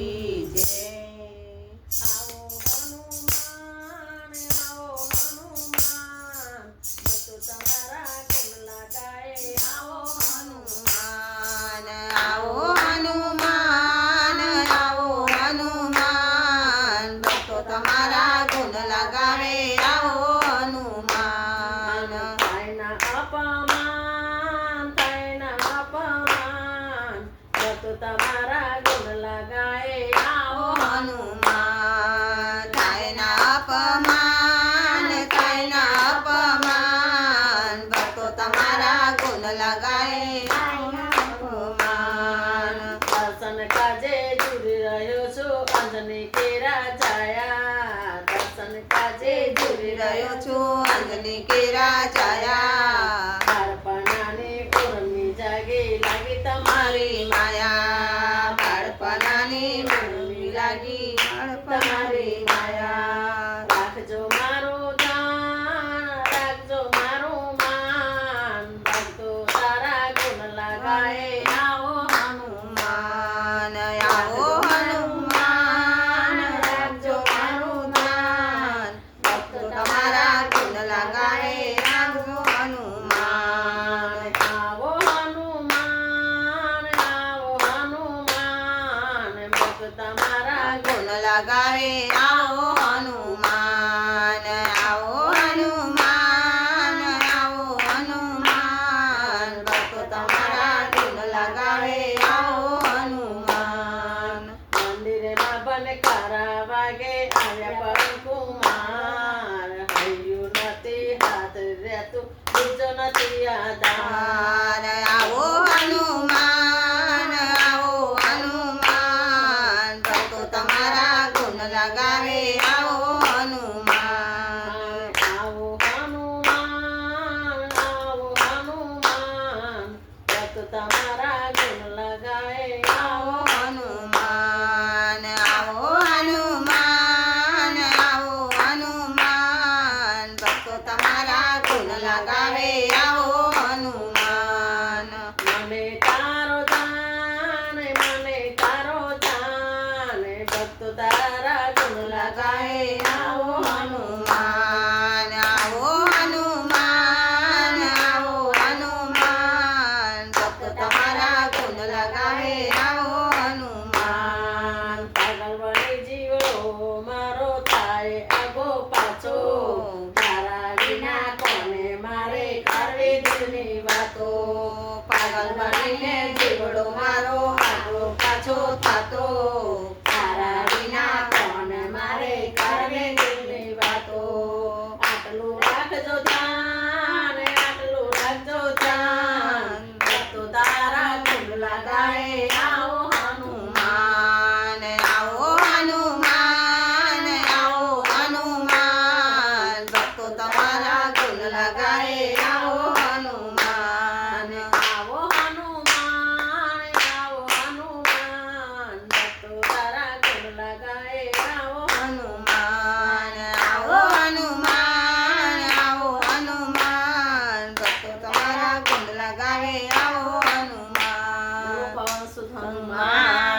કી જય। આવો હનુમાન ભક્તો તમારા ગુણ લગાએ। આવો હનુમાન આવો હનુમાન આવો હનુમાન ભક્તો તમારા ગુણ લગાવે આવો હનુમાન। થાયના અપમાન ભક્તો તમારા ગુણ લગાએ। આવો હનુમાન થાયના અપમાન ભક્તો તમારા ગુણ લગાએ હનુમાન। દર્શન કાજે જુડી રહ્યો છું અંજની કેરા જાયા। દર્શન કાજે જુડી રહ્યો છું અંજની કેરા જાયા। બાળપણાની ઉર્મી જાગી લાગી તમારી માયા બાળપણાની ઉર્મી લાગી તમારી માયા। રાખજો મારું માન ભક્તો તારા ગુણ લગાએ। આવો હનુમાન આવો હનુમાન રાખજો મારું ધ્યાન ભક્તો તમારા ગુણ લગાએ રાખજો હનુમાન। આવો હનુમાન ભક્ત તમારા ગુણ લગાવે આવો હનુમાન આવો હનુમાન ભક્તો તમારા ગુણ લગાવે આવો હનુમાન। મંદિરમાં બનકારા વાગે આવ્યા પરમકુમાર। હૈયું નથી હાથ રહેતું બીજો નથી આધાર। આવો હનુમાન ભક્તો તમારા ગુણ લગાવે આવો હનુમાન। આવો હનુમાન ભક્ત તમારા ગુણ લગાએ। આવો હનુમાન ભક્તો તમારા ગુણ લગાવે આવો હનુમાન। મને તારો જાન ભક્તો તારા ગુણ લગાએ। આવો